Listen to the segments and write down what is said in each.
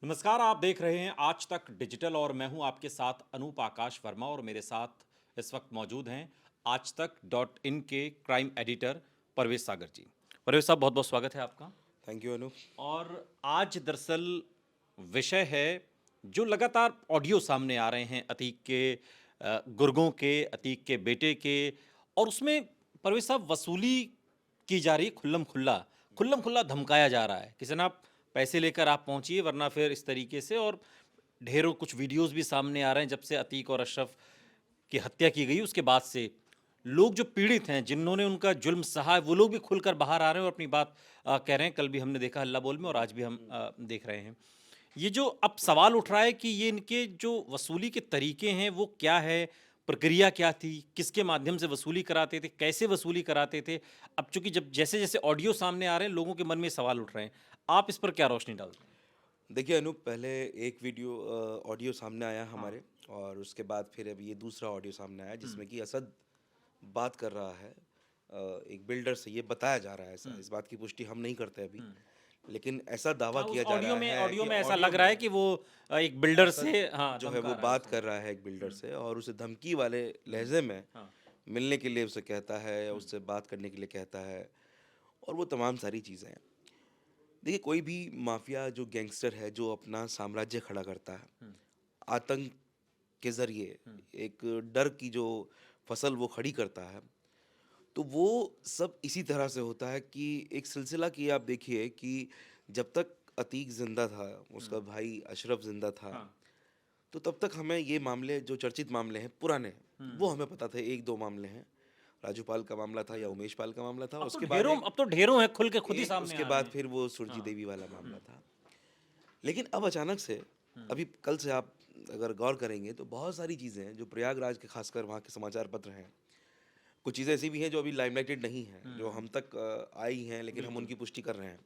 नमस्कार, आप देख रहे हैं आज तक डिजिटल और मैं हूं आपके साथ अनूप आकाश वर्मा और मेरे साथ इस वक्त मौजूद हैं आज तक डॉट इन के क्राइम एडिटर परवेश सागर जी। परवेश साहब, बहुत बहुत स्वागत है आपका। थैंक यू अनु। और आज दरअसल विषय है जो लगातार ऑडियो सामने आ रहे हैं अतीक के गुर्गों के, अतीक के बेटे के, और उसमें परवेश साहब वसूली की जा रही है। खुल्लम खुल्ला धमकाया जा रहा है कि जनाब पैसे लेकर आप पहुंचिए वरना फिर इस तरीके से। और ढेरों कुछ वीडियोस भी सामने आ रहे हैं जब से अतीक और अशरफ की हत्या की गई उसके बाद से। लोग जो पीड़ित हैं, जिन्होंने उनका जुल्म सहा है, वो लोग भी खुलकर बाहर आ रहे हैं और अपनी बात कह रहे हैं। कल भी हमने देखा हल्ला बोल में और आज भी हम देख रहे हैं। ये जो अब सवाल उठ रहा है कि ये इनके जो वसूली के तरीके हैं वो क्या है, प्रक्रिया क्या थी, किसके माध्यम से वसूली कराते थे, कैसे वसूली कराते थे। अब चूंकि जब जैसे जैसे ऑडियो सामने आ रहे हैं लोगों के मन में सवाल उठ रहे हैं, आप इस पर क्या रोशनी डालते हैं? देखिए अनु, पहले एक वीडियो ऑडियो सामने आया हाँ। हमारे, और उसके बाद फिर अभी ये दूसरा ऑडियो सामने आया हम्म। जिसमें कि असद बात कर रहा है एक बिल्डर से। ये बताया जा रहा है, ऐसा हम्म। इस बात की पुष्टि हम नहीं करते अभी, हम्म। लेकिन ऐसा दावा हाँ, उस किया जा ऑडियो रहा में है ऑडियो कि में ऐसा ऑडियो लग रहा है में कि वो एक बिल्डर असद से, हाँ, जो है धमका वो रहा है बात उसे। कर रहा है एक बिल्डर हम्म। से, और उसे धमकी वाले लहजे में हाँ। मिलने के लिए उसे कहता है या हम्म। उससे बात करने के लिए कहता है, और वो तमाम सारी चीज़ें हैं। देखिए, कोई भी माफिया जो गैंगस्टर है जो अपना साम्राज्य खड़ा करता है हम्म। आतंक के ज़रिए, हम्म। एक डर की जो फसल वो खड़ी करता है, तो वो सब इसी तरह से होता है कि एक सिलसिला की आप देखिए कि जब तक अतीक ज़िंदा था, उसका हम्म। भाई अशरफ ज़िंदा था, हाँ। तो तब तक हमें ये मामले जो चर्चित मामले हैं पुराने, हम्म। वो हमें पता थे। एक दो मामले हैं, राजू पाल का मामला था या उमेश पाल का मामला था, उसके बाद एक अब तो ढेरों हैं, खुल के खुद ही एक सामने उसके आ रहे बाद हैं। फिर वो सुरजी हाँ। देवी वाला मामला हम्म। था। लेकिन अब अचानक से, हम्म। अभी कल से आप अगर गौर करेंगे तो बहुत सारी चीज़ें हैं जो प्रयागराज के, खासकर वहाँ के समाचार पत्र हैं, कुछ चीज़ें ऐसी भी हैं जो अभी लाइमलाइटेड नहीं हैं, जो हम्म। हम तक आई हैं लेकिन हम बिल्कुल। उनकी पुष्टि कर रहे हैं।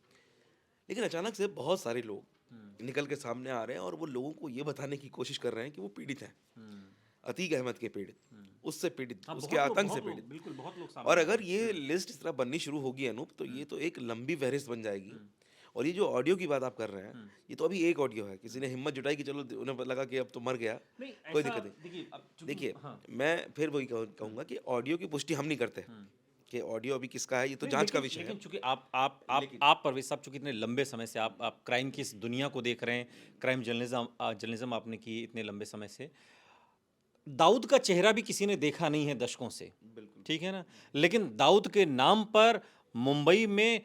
लेकिन अचानक से बहुत सारे हम्म। लोग निकल के सामने आ रहे हैं और वो लोगों को ये बताने की कोशिश कर रहे हैं कि वो पीड़ित हैं, हम्म। अतीक अहमद के पीड़ित, हम्म। उससे पीड़ित, हाँ, उसके आतंक से बहुत लोग, पीड़ित। बिल्कुल बहुत लोग और सामने आ रहे अगर हैं। ये लिस्ट इस तरह बननी शुरू होगी अनूप, तो ये हम्म। तो एक लंबी फहरिस्त बन जाएगी। हम्म। और ये जो ऑडियो की बात आप कर रहे हैं, हम्म। ये तो अभी एक ऑडियो है। किसी ने हिम्मत जुटाई कि चलो, उन्हें पता लगा कि अब तो मर गया, नहीं, कोई ऐसा दिक्कत नहीं। देखिए अब चूंकि, देखिए, हाँ। मैं फिर वही हम्म। कहूँगा कि ऑडियो की पुष्टि हम नहीं करते हम्म। कि ऑडियो अभी किसका है, ये तो नहीं, जांच का लेकिन विषय है। लेकिन चूंकि आप लेकिन आप परवेज साहब, चूंकि इतने लंबे समय से आप क्राइम की इस दुनिया को देख रहे हैं, क्राइम जर्नलिज्म जर्नलिज्म आपने की इतने लंबे समय से। दाऊद का चेहरा भी किसी ने देखा नहीं है दशकों से, बिल्कुल। ठीक है ना। लेकिन दाऊद के नाम पर मुंबई में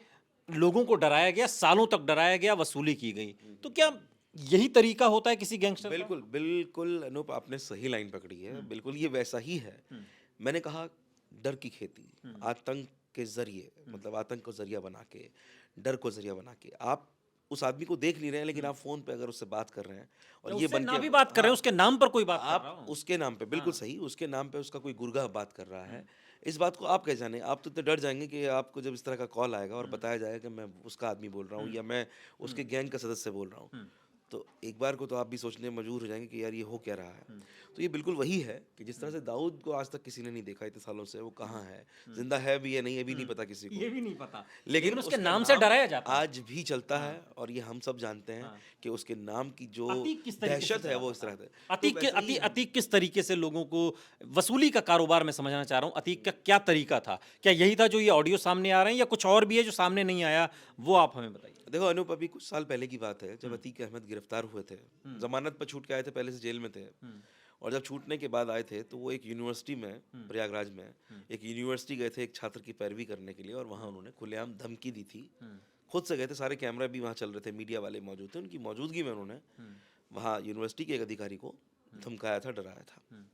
लोगों को डराया गया, सालों तक डराया गया, वसूली की गई। तो क्या यही तरीका होता है किसी गैंगस्टर का? बिल्कुल बिल्कुल अनूप, आपने सही लाइन पकड़ी है। हम्म। बिल्कुल ये वैसा ही है। हम्म। मैंने कहा, डर की खेती, हम्म। आतंक के जरिए, हम्म। मतलब आतंक को जरिया बना के, डर को जरिया बना के आप उस आदमी को देख नहीं रहे हैं, लेकिन हम्म। आप फोन पे अगर उससे बात कर रहे हैं और या ये उससे बन के, ना भी बात कर रहे हाँ, हैं, उसके नाम पर कोई बात कर रहा आप हूँ। उसके नाम पे, बिल्कुल हाँ। सही, उसके नाम पे उसका कोई गुर्गा बात कर रहा है, हम्म। इस बात को आप कैसे जाने? आप तो इतने डर जाएंगे कि आपको जब इस तरह का कॉल आएगा और हम्म। बताया जाएगा कि मैं उसका आदमी बोल रहा हूँ हम्म। या मैं हम्म। उसके गैंग का सदस्य बोल रहा हूँ, हम्म। तो एक बार को तो आप भी सोचने में मजबूर हो जाएंगे कि यार ये हो क्या रहा है। हम्म। तो ये बिल्कुल वही है कि जिस तरह हम्म। से दाऊद को आज तक किसी ने नहीं देखा इतने सालों से, वो हम्म। कहाँ है, हम्म। जिंदा है भी या नहीं, ये भी नहीं हम्म। पता किसी को, ये भी नहीं पता, लेकिन लेकिन उसके उसका नाम से नाम डराया जाता है। आज भी चलता हाँ। है और ये हम सब जानते हैं हाँ। कि उसके नाम की जो अतीक किस तरीके से दहशत है वो चलाता इस था? तरह से। तो वैसे ही हम, अतीक किस तरीके से लोगों को वसूली का कारोबार, मैं समझना चाह रहा हूँ, अतीक का क्या तरीका था? क्या यही था जो ये ऑडियो सामने आ रहे हैं या कुछ और भी है जो सामने नहीं आया? वो आप हमें बताइए। देखो अनूप, अभी कुछ साल पहले की बात है जब हम्म। अतीक अहमद गिरफ्तार हुए थे, हम्म। जमानत पर छूट के आए थे, पहले से जेल में थे, हम्म। और जब छूटने के बाद आए थे तो वो एक यूनिवर्सिटी में, हम्म। प्रयागराज में हम्म। एक यूनिवर्सिटी गए थे एक छात्र की पैरवी करने के लिए, और वहाँ हम्म। उन्होंने खुलेआम धमकी दी थी। हम्म। खुद से गए थे, सारे कैमरा भी वहाँ चल रहे थे, मीडिया वाले मौजूद थे, उनकी मौजूदगी में उन्होंने हम्म। वहाँ यूनिवर्सिटी के एक अधिकारी को हम्म। धमकाया था, डराया था। हम्म।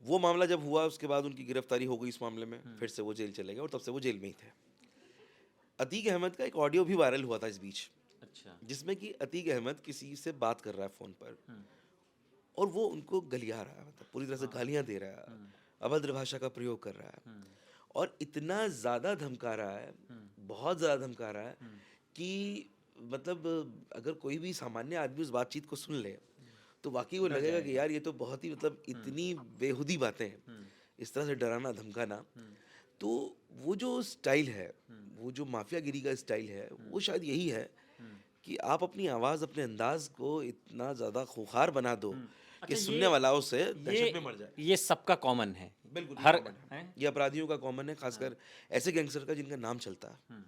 वो मामला जब हुआ उसके बाद उनकी गिरफ्तारी हो गई इस मामले में, हम्म। फिर से वो जेल चले गए और तब से वो जेल में ही थे। अतीक अहमद का एक ऑडियो भी वायरल हुआ था इस बीच, अच्छा। जिसमें कि अतीक अहमद किसी से बात कर रहा है फ़ोन पर, हम्म। और वो उनको गलिया रहा है, मतलब पूरी तरह से हाँ। गालियाँ दे रहा है, हम्म। अभद्र भाषा का प्रयोग कर रहा है, हम्म। और इतना ज़्यादा धमका रहा है, हम्म। बहुत ज़्यादा धमका रहा है हम्म। कि मतलब अगर कोई भी सामान्य आदमी उस बातचीत को सुन ले तो वाकई वो डर लगेगा कि जाएगा। यार ये तो बहुत ही, मतलब हम्म। इतनी बेहुदी बातें हैं, हम्म। इस तरह से डराना धमकाना। हम्म। तो वो जो स्टाइल है, हम्म। वो जो माफियागिरी का स्टाइल है, हम्म। वो शायद यही है हम्म। कि आप अपनी आवाज़, अपने अंदाज़ को इतना ज़्यादा खूंखार बना दो कि अच्छा सुनने वाला उससे दहशत में ये मर जाए। ये सबका कॉमन है। बिल्कुल, ये हर कॉमन है। हैं? ये अपराधियों का कॉमन है, ख़ासकर ऐसे गैंगस्टर का जिनका नाम चलता है। हुँ,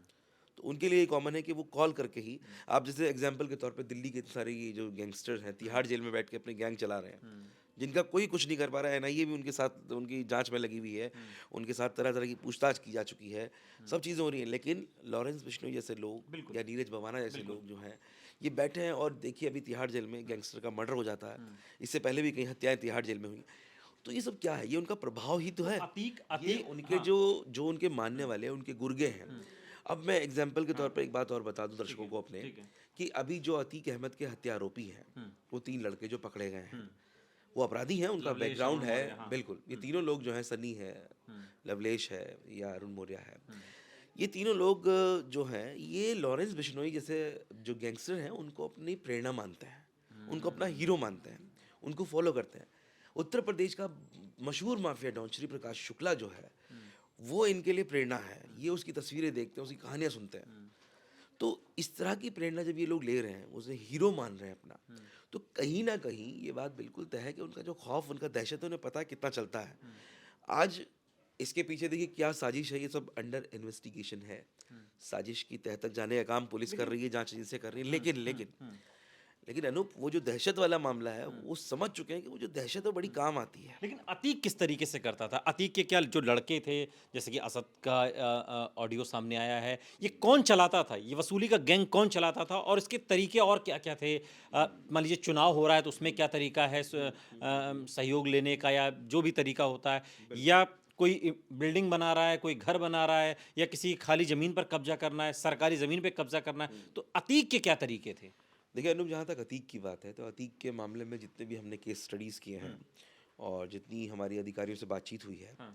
तो उनके लिए ये कॉमन है कि वो कॉल करके ही, आप जैसे एग्ज़ाम्पल के तौर पे दिल्ली के इतने सारे ये जो गैंगस्टर हैं, तिहाड़ जेल में बैठ के अपनी गैंग चला रहे हैं, हुँ, जिनका कोई कुछ नहीं कर पा रहा है। एनआईए भी उनके साथ उनकी जाँच में लगी हुई है, उनके साथ तरह-तरह की पूछताछ की जा चुकी है, सब चीज़ें हो रही हैं। लेकिन लॉरेंस बिश्नोई जैसे लोग बिल्कुल, या नीरज भवाना जैसे बिल्कुल। लोग जो हैं, ये बैठे हैं और देखिए अभी तिहाड़ जेल में गैंगस्टर का मर्डर हो जाता है। इससे पहले भी कई हत्याएँ तिहाड़ जेल में हुई। तो ये सब क्या है? ये उनका प्रभाव ही तो तो है। अतीक ये अतीक उनके हाँ, जो उनके मानने वाले हैं, उनके गुर्गे हैं। अब मैं एग्ज़ाम्पल के तौर हाँ, पे एक बात और बता दूँ ठीक दर्शकों है, को अपने, ठीक है। कि अभी जो अतीक अहमद के हत्या आरोपी हैं, हुँ, वो 3 लड़के जो पकड़े गए हैं, हुँ। वो अपराधी हैं, उनका लवलेश, बैकग्राउंड अरुण है। मौर्य, हाँ। बिल्कुल, ये हुँ, तीनों लोग जो हैं, सनी है, हुँ, लवलेश है या अरुण मौर्य है। हुँ, ये तीनों लोग जो हैं, ये लॉरेंस बिश्नोई जैसे जो गैंगस्टर हैं, उनको अपनी प्रेरणा मानते हैं, उनको अपना हीरो मानते हैं, उनको फ़ॉलो करते हैं। उत्तर प्रदेश का मशहूर माफिया डॉन श्री प्रकाश शुक्ला जो है, वो इनके लिए प्रेरणा है। ये उसकी तस्वीरें देखते हैं, उसकी कहानियाँ सुनते हैं। तो इस तरह की प्रेरणा जब ये लोग ले रहे हैं, उसे हीरो मान रहे हैं अपना, तो कहीं न कहीं ये बात बिल्कुल तय है कि उनका जो खौफ, उनका दहशत है, उन्हें पता है कितना चलता है। आज इसके पीछे देखिए क्या साजिश है, ये सब अंडर इन्वेस्टिगेशन है। साजिश की तह तक जाने का काम पुलिस कर रही है, जाँच एजेंसियाँ कर रही हैं। लेकिन अनूप, वो जो दहशत वाला मामला है, वो समझ चुके हैं कि वो जो दहशत है वो बड़ी काम आती है। लेकिन अतीक किस तरीके से करता था? अतीक के क्या जो लड़के थे, जैसे कि असद का ऑडियो सामने आया है, ये कौन चलाता था? ये वसूली का गैंग कौन चलाता था? और इसके तरीके और क्या-क्या थे? मान लीजिए चुनाव हो रहा है तो उसमें क्या तरीका है सहयोग लेने का या जो भी तरीका होता है? या कोई बिल्डिंग बना रहा है, कोई घर बना रहा है या किसी खाली ज़मीन पर कब्ज़ा करना है, सरकारी ज़मीन पे कब्ज़ा करना है, तो अतीक के क्या तरीके थे? देखिए अनूप, जहाँ तक अतीक की बात है, तो अतीक के मामले में जितने भी हमने केस स्टडीज़ किए हैं और जितनी हमारी अधिकारियों से बातचीत हुई है, हाँ,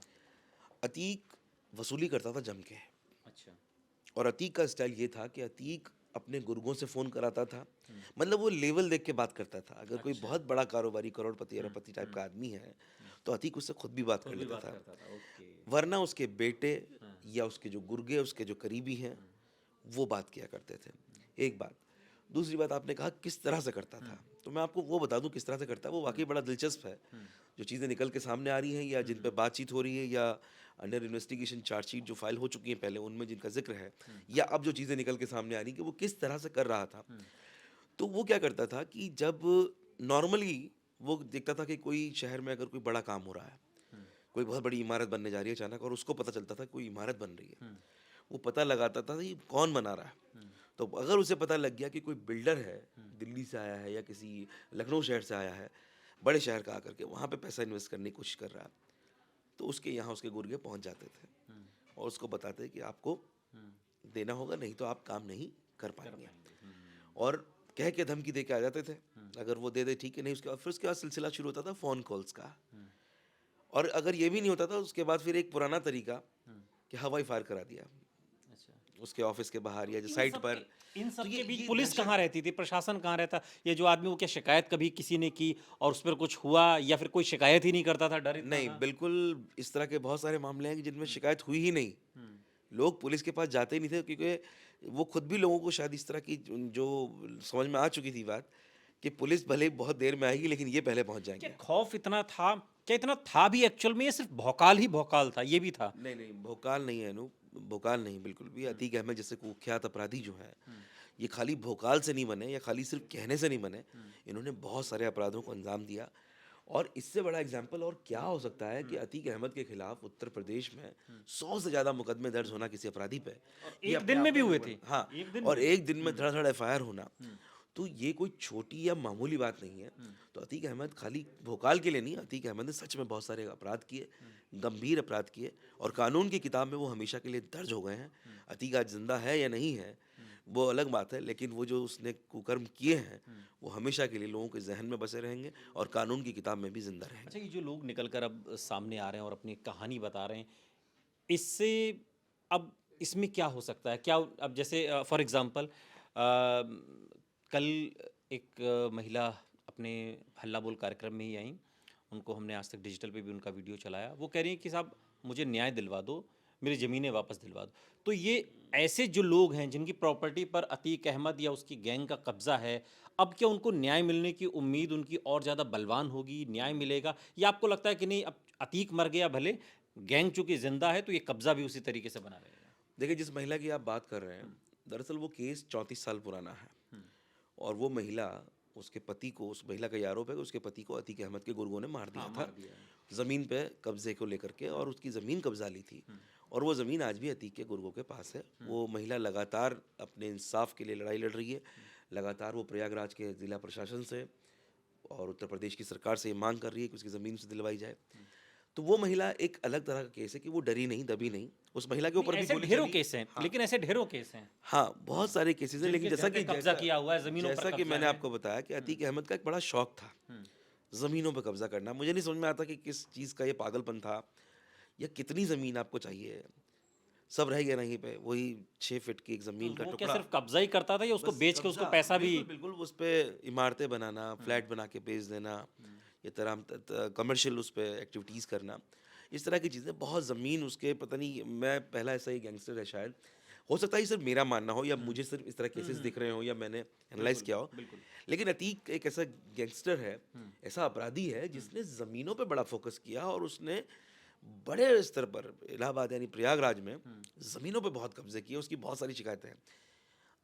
अतीक वसूली करता था जम के। अच्छा। और अतीक का स्टाइल ये था कि अतीक अपने गुर्गों से फ़ोन कराता था। मतलब वो लेवल देख के बात करता था। अगर कोई अच्छा। बहुत बड़ा कारोबारी, करोड़पति, अरबपति टाइप का आदमी है, तो अतीक उससे खुद भी बात कर खुद भी लेता बात था। करता था, ओके। वरना उसके बेटे हाँ, या उसके जो गुर्गे, उसके जो करीबी हैं, वो बात किया करते थे। एक बात। दूसरी बात, आपने कहा किस तरह से करता था, तो मैं आपको वो बता दूँ किस तरह से करता है, वो वाक़ई बड़ा दिलचस्प है। जो चीज़ें निकल के सामने आ रही हैं या जिन पे बातचीत हो रही है या अंडर इन्वेस्टिगेशन चार्जशीट जो फाइल हो चुकी हैं पहले, उनमें जिनका ज़िक्र है, या अब जो चीज़ें निकल के सामने आ रही हैं कि वो किस तरह से कर रहा था। तो वो क्या करता था कि जब नॉर्मली वो देखता था कि कोई शहर में अगर कोई बड़ा काम हो रहा है, कोई बहुत बड़ी इमारत बनने जा रही है अचानक, और उसको पता चलता था कोई इमारत बन रही है, वो पता लगाता था कि कौन बना रहा है। तो अगर उसे पता लग गया कि कोई बिल्डर है, दिल्ली से आया है या किसी लखनऊ शहर से आया है, बड़े शहर का आकर के वहाँ पे पैसा इन्वेस्ट करने की कोशिश कर रहा है, तो उसके यहाँ उसके गुर्गे पहुँच जाते थे और उसको बताते कि आपको देना होगा, नहीं तो आप काम नहीं कर पाएंगे। और कह के धमकी दे के आ जाते थे। अगर वो दे दे ठीक है, नहीं उसके बाद फिर उसके बाद सिलसिला शुरू होता था फ़ोन कॉल्स का। और अगर ये भी नहीं होता था, उसके बाद फिर एक पुराना तरीका कि हवाई फायर करा दिया अच्छा। उसके ऑफिस के बाहर या जो इन साइट सब पर। के इन तो सब के बीच ये पुलिस दहशत। कहाँ रहती थी? प्रशासन कहाँ रहता? ये जो आदमी, वो क्या शिकायत कभी किसी ने की और उस पर कुछ हुआ या फिर कोई शिकायत ही नहीं करता था, डर इतना नहीं, था? बिल्कुल इस तरह के बहुत सारे मामले हैं कि जिनमें शिकायत हुई ही नहीं। लोग पुलिस के पास जाते ही नहीं थे, क्योंकि वो खुद भी लोगों को शायद इस तरह की जो समझ में आ चुकी थी बात, कि पुलिस भले ही बहुत देर में आएगी लेकिन ये पहले पहुंच क्या जाएंगे। खौफ इतना था? क्या इतना था भी एक्चुअल में, या सिर्फ भौकाल ही भौकाल था? ये भी था? नहीं, नहीं, भोकाल नहीं है अनूप, भोकाल नहीं बिल्कुल भी। अतीक अहमद जैसे कुख्यात अपराधी जो हैं, ये खाली भोकाल से नहीं बने या खाली सिर्फ कहने से नहीं बने। इन्होंने बहुत सारे अपराधों को अंजाम दिया। और इससे बड़ा एग्जाम्पल और क्या हो सकता है कि अतीक अहमद के खिलाफ उत्तर प्रदेश में 100 से ज़्यादा मुकदमे दर्ज होना किसी अपराधी पे, और ये एक अपने दिन में आप भी में हुए अनूप थे? बड़ा। हाँ, एक दिन और में? एक दिन में धड़ाधड़ एफआईआर होना, तो ये कोई छोटी या मामूली बात नहीं है। तो अतीक अहमद खाली भोकाल के लिए नहीं, अतीक अहमद ने सच में बहुत सारे अपराध किए, गंभीर अपराध किए, और कानून की किताब में वो हमेशा के लिए दर्ज हो गए हैं। अतीक आज जिंदा है या नहीं है, वो अलग बात है, लेकिन वो जो उसने कुकर्म किए हैं, वो हमेशा के लिए लोगों के जहन में बसे रहेंगे और कानून की किताब में भी जिंदा रहेंगे। अच्छा, ये जो लोग निकल कर अब सामने आ रहे हैं और अपनी कहानी बता रहे हैं, इससे अब इसमें क्या हो सकता है? क्या अब जैसे फॉर एग्ज़ाम्पल कल एक महिला अपने हल्ला बोल कार्यक्रम में ही आईं, उनको हमने आज तक डिजिटल पे भी उनका वीडियो चलाया। वो कह रही हैं कि साहब मुझे न्याय दिलवा दो, मेरी ज़मीनें वापस दिलवा दो। तो ये ऐसे जो लोग हैं जिनकी प्रॉपर्टी पर अतीक अहमद या उसकी गैंग का कब्ज़ा है, अब क्या उनको न्याय मिलने की उम्मीद उनकी और ज़्यादा बलवान होगी, न्याय मिलेगा? या आपको लगता है कि नहीं, अब अतीक मर गया भले, गैंग चूँकि ज़िंदा है तो ये कब्ज़ा भी उसी तरीके से बना रहेगा? देखिए, जिस महिला की आप बात कर रहे हैं, दरअसल वो केस 34 साल पुराना है। और वो महिला, उसके पति को, उस महिला का ये आरोप है कि उसके पति को अतीक अहमद के गुर्गों ने मार दिया हाँ, था, मार दिया है। ज़मीन पे कब्जे को लेकर के, और उसकी ज़मीन कब्जा ली थी। और वो ज़मीन आज भी अतीक के गुर्गों के पास है। वो महिला लगातार अपने इंसाफ के लिए लड़ाई लड़ रही है। लगातार वो प्रयागराज के ज़िला प्रशासन से और उत्तर प्रदेश की सरकार से ये मांग कर रही है कि उसकी ज़मीन उसे दिलवाई जाए। तो वो महिला एक अलग तरह का केस है कि वो डरी नहीं, दबी नहीं। उस महिला के नहीं, ऊपर भी ऐसे गोली ढेरों चली। केस हैं, हाँ, लेकिन ऐसे ढेरों केस हैं हाँ, बहुत सारे केसेस हैं, लेकिन जिनके जैसा घर पे कि कब्जा किया हुआ है, ज़मीनों पर जैसा कि कब्जा मैंने है। आपको बताया कि अतीक अहमद का एक बड़ा शौक था ज़मीनों पे कब्जा करना। मुझे नहीं समझ में आता कि किस चीज़ का ये पागलपन था, या कितनी ज़मीन आपको चाहिए। सब रह गया नहीं पे, वही 6 फीट की एक तो ज़मीन का वो क्या टुकड़ा। सिर्फ कब्जा ही करता था या उसको बस बेच के उसको कब्जा, पैसा भी? बिल्कुल बिल्कुल, उस पे इमारतें बनाना, फ्लैट बना के बेच देना, ये तरह कमर्शियल उस पे एक्टिविटीज़ करना, इस तरह की चीज़ें। बहुत ज़मीन उसके, पता नहीं, मैं पहला ऐसा ही गैंगस्टर है शायद। हो सकता है ये सिर्फ मेरा मानना हो, या मुझे सिर्फ इस तरह केसेस दिख रहे हो, या मैंने एनालाइज किया हो। बिल्कुल। लेकिन अतीक एक ऐसा गैंगस्टर है, ऐसा अपराधी है जिसने ज़मीनों पे बड़ा फोकस किया, और उसने बड़े स्तर पर इलाहाबाद यानी प्रयागराज में ज़मीनों पे बहुत कब्जे किए। उसकी बहुत सारी शिकायतें हैं।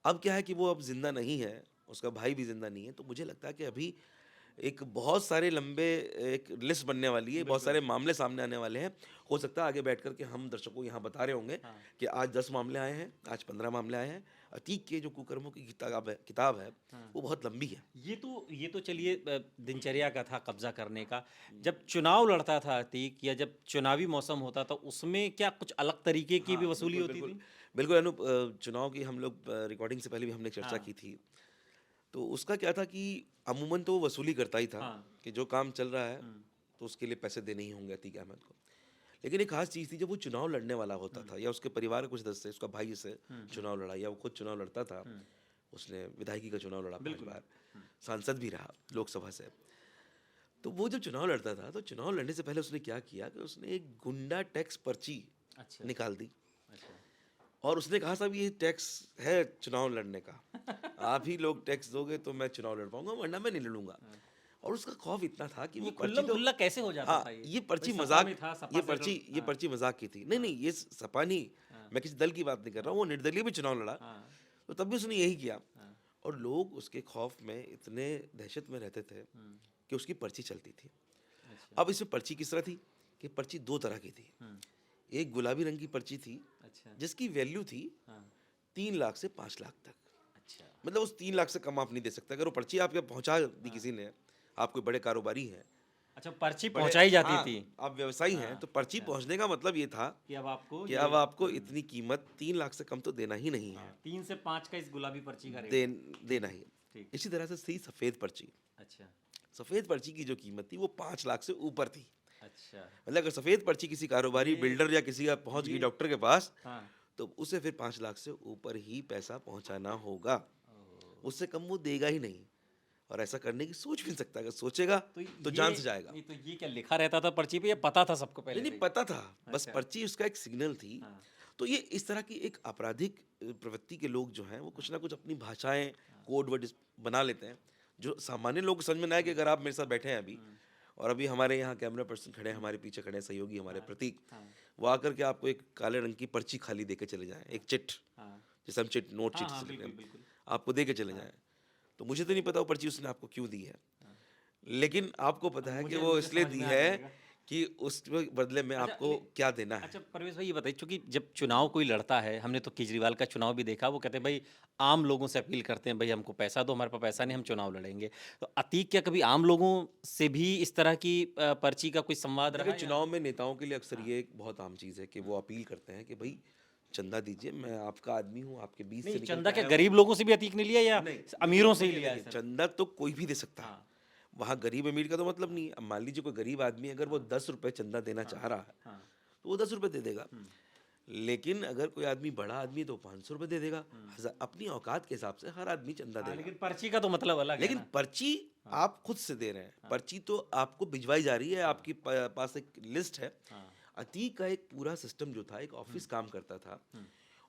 अब क्या है कि वो अब ज़िंदा नहीं है, उसका भाई भी ज़िंदा नहीं है, तो मुझे लगता है कि अभी एक बहुत सारे लंबे एक लिस्ट बनने वाली है, बहुत सारे मामले सामने आने वाले हैं। हो सकता है आगे बैठ कर के हम दर्शकों को यहाँ बता रहे होंगे कि आज 10 मामले आए हैं, आज 15 मामले आए हैं। अतीक के जो कुकर्मों की किताब है, वो बहुत लंबी है। ये तो चलिए, दिनचर्या का था कब्जा करने का। जब चुनाव लड़ता था अतीक, या जब चुनावी मौसम होता था, उसमें क्या कुछ अलग तरीके की भी वसूली बिल्कुल, होती बिल्कुल। थी? बिल्कुल अनूप, चुनाव की हम लोग रिकॉर्डिंग से पहले भी हमने चर्चा हाँ। की थी। तो उसका क्या था कि अमूमन तो वो वसूली करता ही था, हाँ। कि जो काम चल रहा है तो उसके लिए पैसे देने ही होंगे अतीक अहमद को। लेकिन एक खास चीज़ थी, जब वो चुनाव लड़ने वाला होता था, या उसके परिवार के कुछ सदस्य, उसका भाई से चुनाव लड़ा, या वो खुद चुनाव लड़ता था। उसने विधायकी का चुनाव लड़ा 5 बार, सांसद भी रहा लोकसभा से। तो वो जब चुनाव लड़ता था, तो चुनाव लड़ने से पहले उसने क्या किया कि उसने एक गुंडा टैक्स पर्ची अच्छा। निकाल दी, अच्छा। और उसने कहा, साहब ये टैक्स है चुनाव लड़ने का, आप ही लोग टैक्स दोगे तो मैं चुनाव लड़ पाऊंगा, वरना मैं नहीं लड़ूंगा। और उसका खौफ इतना था कि ये वो पर्ची खुल्लम तो, खुल्ला कैसे हो जाता हाँ, था ये भाई पर्ची सपा मजाक, में था, सपा ये से पर्ची अगर- ये हाँ। पर्ची मजाक की थी। नहीं नहीं, ये सपा नहीं, मैं किसी दल की बात नहीं कर रहा हूँ, वो निर्दलीय भी चुनाव लड़ा। हाँ। तो तब भी उसने यही किया, हाँ। और लोग उसके खौफ में इतने दहशत में रहते थे कि उसकी पर्ची चलती थी। अच्छा। अब इसमें पर्ची किस तरह थी कि पर्ची 2 तरह की थी। एक गुलाबी रंग की पर्ची थी, अच्छा। जिसकी वैल्यू थी हाँ। 3 लाख से 5 लाख तक। अच्छा। मतलब उस 3 लाख से कम आप नहीं दे सकते। अगर वो पर्ची आपके पहुंचा दी किसी ने, आप कोई बड़े कारोबारी हैं, अच्छा, पर्ची बड़े, पहुंचाई जाती हाँ, थी आप व्यवसायी हैं, हाँ, तो पर्ची अच्छा। पहुंचने का मतलब ये था कि अब आपको कि ये अब आपको इतनी कीमत 3 लाख से कम तो देना ही नहीं है, 3 से 5 का इस गुलाबी पर्ची का रेट। देना ही। ठीक। इसी तरह से थी सफ़ेद पर्ची। अच्छा। सफ़ेद पर्ची की जो कीमत थी वो 5 लाख से ऊपर थी। अच्छा। मतलब अगर सफ़ेद पर्ची किसी कारोबारी, बिल्डर या किसी का पहुंच गई डॉक्टर के पास, हाँ। तो उसे फिर 5 लाख से ऊपर ही पैसा पहुंचाना होगा, उससे कम वो देगा ही नहीं। और ऐसा करने की सोच भी नहीं सकता, अगर सोचेगा तो जान से जाएगा। नहीं, तो ये क्या लिखा रहता था पर्ची पे, या पता था सबको पहले नहीं से नहीं, ही? पता था, बस अच्छा। पर्ची उसका एक सिग्नल थी। हाँ। तो ये इस तरह की एक आपराधिक प्रवृत्ति के लोग जो हैं, वो कुछ ना कुछ अपनी भाषाएं, कोड वर्ड बना लेते हैं, जो सामान्य लोग को समझ में ना आए। कि अगर आप मेरे साथ बैठे हैं अभी, और अभी हमारे यहाँ कैमरा पर्सन खड़े हैं, हमारे पीछे खड़े हैं सहयोगी हमारे प्रतीक, हाँ। वो आकर के आपको एक काले रंग की पर्ची खाली दे के चले जाएं, एक चिट, हाँ। जैसे हम चिट, नोट हाँ। चिट हाँ, से लिखते बिल्कुल हैं, बिल्कुल। आपको दे के चले जाएं, तो मुझे तो नहीं पता वो पर्ची उसने आपको क्यों दी है, लेकिन आपको पता है कि वो मुझे इसलिए समझ दी में आ है जाएगा। कि उस बदले में अच्छा, आपको क्या देना है। अच्छा परवेश भाई, ये बताइए, चूंकि जब चुनाव कोई लड़ता है, हमने तो केजरीवाल का चुनाव भी देखा, वो कहते हैं भाई आम लोगों से अपील करते हैं, भाई हमको पैसा दो, हमारे पास पैसा नहीं, हम चुनाव लड़ेंगे। तो अतीक क्या कभी आम लोगों से भी इस तरह की पर्ची का कोई संवाद रहा देखिए, है, या? चुनाव में नेताओं के लिए अक्सर ये एक बहुत आम चीज़ है कि वो अपील करते हैं कि भाई चंदा दीजिए, मैं आपका आदमी हूँ, आपके बीच से नहीं, निकल चंदा के क्या आया हूँ। गरीब लोगों से भी अतीक ने लिया, या नहीं, अमीरों से ही देखिए, लिया है देखिए, सिर्फ? चंदा तो कोई भी दे सकता है। हाँ। वहाँ गरीब अमीर का तो मतलब नहीं है। अब मान लीजिए कोई गरीब आदमी अगर वो 10 रुपए चंदा देना चाह रहा है, हाँ। तो वो 10 रुपए दे देगा। लेकिन अगर कोई आदमी बड़ा आदमी है तो 500 रुपए दे देगा। अपनी औकात के हिसाब से हर आदमी चंदा हाँ, देगा। लेकिन पर्ची का तो मतलब अलग है लेकिन ना। पर्ची आप खुद से दे रहे हैं। पर्ची तो आपको भिजवाई जा रही है, आपके पास एक लिस्ट है। अतीक का एक पूरा सिस्टम जो था, एक ऑफिस काम करता था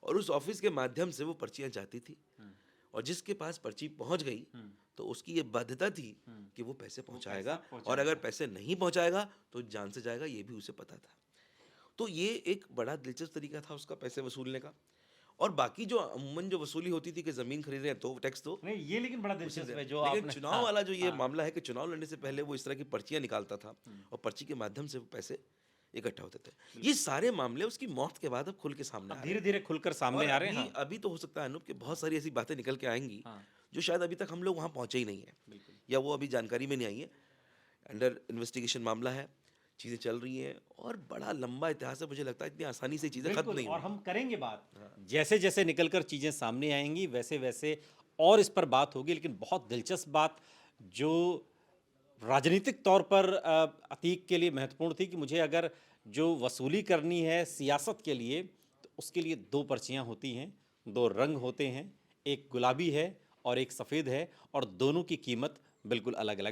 और उस ऑफिस के माध्यम से वो पर्चियां जाती थी और जिसके पास पर्ची पहुंच गई तो उसकी ये बाध्यता थी कि वो पैसे पहुंचाएगा और अगर पैसे नहीं पहुंचाएगा तो जान से जाएगा, ये भी उसे पता था। तो ये एक बड़ा दिलचस्प तरीका था उसका पैसे वसूलने का। और बाकी जो अमूमन जो वसूली होती थी कि ज़मीन खरीद रहे हैं तो टैक्स दो, नहीं, ये लेकिन बड़ा उसे दिलचस्प दे। है जो लेकिन आपने चुनाव हाँ, वाला जो ये हाँ, मामला है कि चुनाव लड़ने से पहले वो इस तरह की पर्चियां निकालता था और पर्ची के माध्यम से वो पैसे इकट्ठा होते थे। ये सारे मामले उसकी मौत के बाद अब खुल के सामने अब आ रहे हैं। धीरे-धीरे खुलकर सामने और आ रहे हैं। अभी हाँ, अभी तो हो सकता है अनूप कि बहुत सारी ऐसी बातें निकल के आएंगी हाँ, जो शायद अभी तक हम लोग वहाँ पहुँचे ही नहीं है बिल्कुल। या वो अभी जानकारी में नहीं आई है। अंडर इन्वेस्टिगेशन मामला है, चीज़ें चल रही हैं और बड़ा लंबा इतिहास है। मुझे लगता है इतनी आसानी से चीज़ें खत्म बिल्कुल, नहीं और होंगी। हम करेंगे बात। जैसे-जैसे निकल कर चीज़ें सामने आएँगी, वैसे-वैसे और इस पर बात होगी, लेकिन बहुत दिलचस्प बात जो राजनीतिक तौर पर अतीक के लिए महत्वपूर्ण थी कि मुझे अगर जो वसूली करनी है सियासत के लिए, तो उसके लिए 2 पर्चियाँ होती हैं, 2 रंग होते हैं, एक गुलाबी है और एक सफ़ेद है और दोनों की कीमत बिल्कुल अलग-अलग